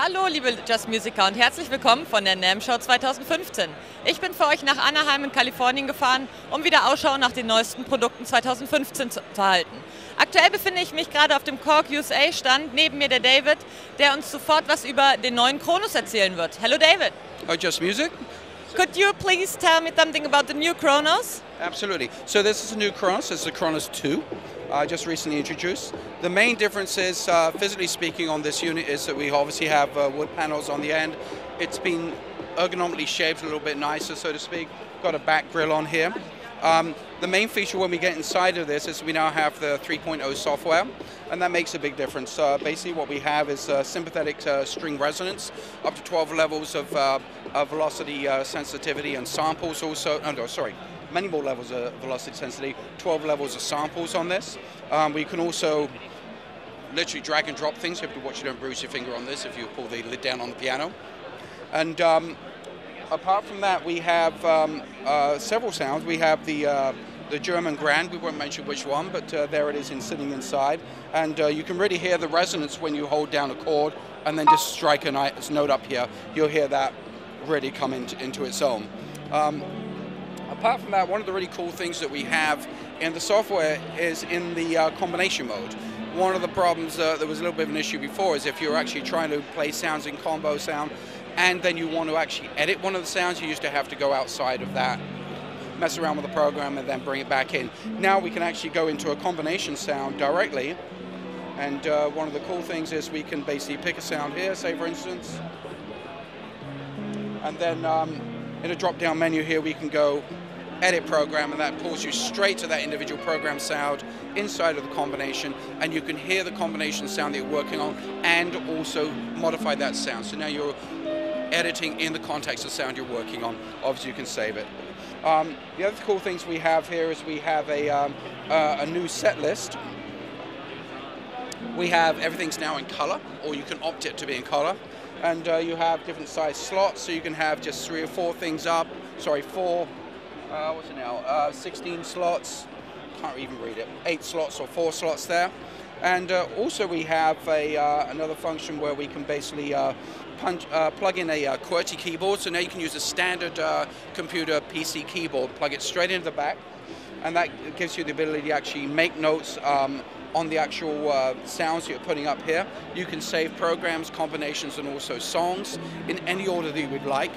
Hallo liebe JustMusiker und herzlich willkommen von der NAMM Show 2015. Ich bin für euch nach Anaheim in Kalifornien gefahren, um wieder Ausschau nach den neuesten Produkten 2015 zu halten. Aktuell befinde ich mich gerade auf dem Korg USA Stand, neben mir der David, der uns sofort was über den neuen Kronos erzählen wird. Hello David. Hi JustMusic. Could you please tell me something about the new Kronos? Absolutely. So this is a new Kronos. It's the Kronos 2, just recently introduced. The main difference is, physically speaking, on this unit is that we obviously have wood panels on the end. It's been ergonomically shaped a little bit nicer, so to speak. Got a back grille on here. The main feature when we get inside of this is we now have the 3.0 software, and that makes a big difference. Basically what we have is sympathetic string resonance, up to 12 levels of velocity sensitivity and samples also, many more levels of velocity sensitivity, 12 levels of samples on this. We can also literally drag and drop things. You have to watch you don't bruise your finger on this if you pull the lid down on the piano. And apart from that, we have several sounds. We have the German Grand, we won't mention which one, but there it is sitting inside. And you can really hear the resonance when you hold down a chord and then just strike a note up here. You'll hear that really come into its own. Apart from that, one of the really cool things that we have in the software is in the combination mode. One of the problems that was a little bit of an issue before is if you're actually trying to play sounds in combo sound and then you want to actually edit one of the sounds, you used to have to go outside of that, mess around with the program and then bring it back in. Now we can actually go into a combination sound directly, and one of the cool things is we can basically pick a sound here, say for instance, and then in a drop-down menu here we can go edit program, and that pulls you straight to that individual program sound inside of the combination, and you can hear the combination sound that you're working on and also modify that sound. So now you're editing in the context of the sound you're working on. Obviously you can save it. The other cool things we have here is we have a new set list. We have everything's now in color, or you can opt it to be in color. And you have different size slots, so you can have just 3 or 4 things up. Sorry, 16 slots. Can't even read it. 8 slots or 4 slots there. And also we have another function where we can basically plug in a QWERTY keyboard. So now you can use a standard computer PC keyboard, plug it straight into the back, and that gives you the ability to actually make notes on the actual sounds you're putting up here. You can save programs, combinations, and also songs in any order that you would like.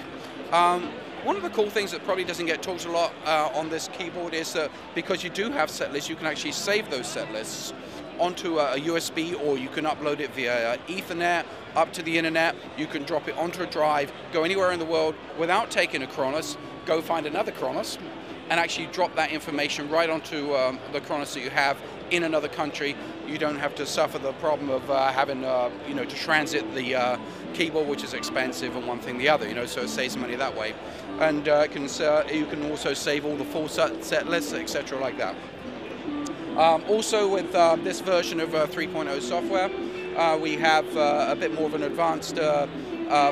One of the cool things that probably doesn't get talked a lot on this keyboard is that because you do have set lists, you can actually save those set lists onto a USB, or you can upload it via Ethernet up to the internet. You can drop it onto a drive, go anywhere in the world without taking a Kronos, go find another Kronos, and actually drop that information right onto the Kronos that you have in another country. You don't have to suffer the problem of having to transit the keyboard, which is expensive, and one thing the other, so it saves money that way. And you can also save all the full set lists, etc. like that. Also with this version of 3.0 software, we have a bit more of an advanced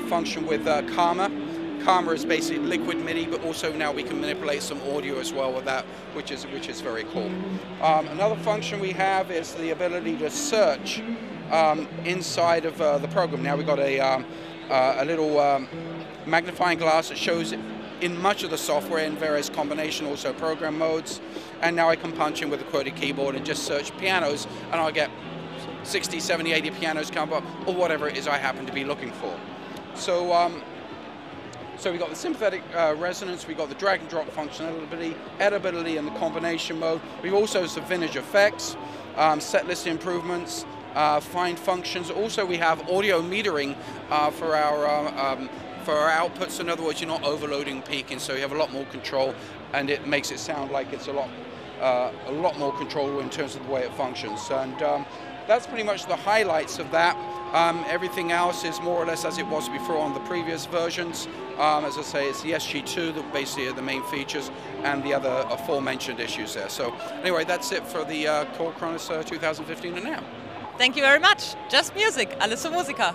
function with Karma. Karma is basically liquid MIDI, but also now we can manipulate some audio as well with that, which is very cool. Another function we have is the ability to search inside of the program. Now we've got a little magnifying glass that shows it in much of the software in various combination, also program modes. And now I can punch in with a QWERTY keyboard and just search pianos, and I'll get 60, 70, 80 pianos come up, or whatever it is I happen to be looking for. So, so we've got the sympathetic resonance, we've got the drag and drop functionality, editability in the combination mode. We've also some vintage effects, set list improvements, find functions. Also we have audio metering for our outputs. In other words, you're not overloading, peaking, so you have a lot more control, and it makes it sound like it's a lot more control in terms of the way it functions. And that's pretty much the highlights of that. Everything else is more or less as it was before on the previous versions. As I say, it's the SG2 that basically are the main features, and the other aforementioned issues there. So anyway, that's it for the Korg Kronos 2015 and now. Thank you very much. JustMusic, alles für Musiker.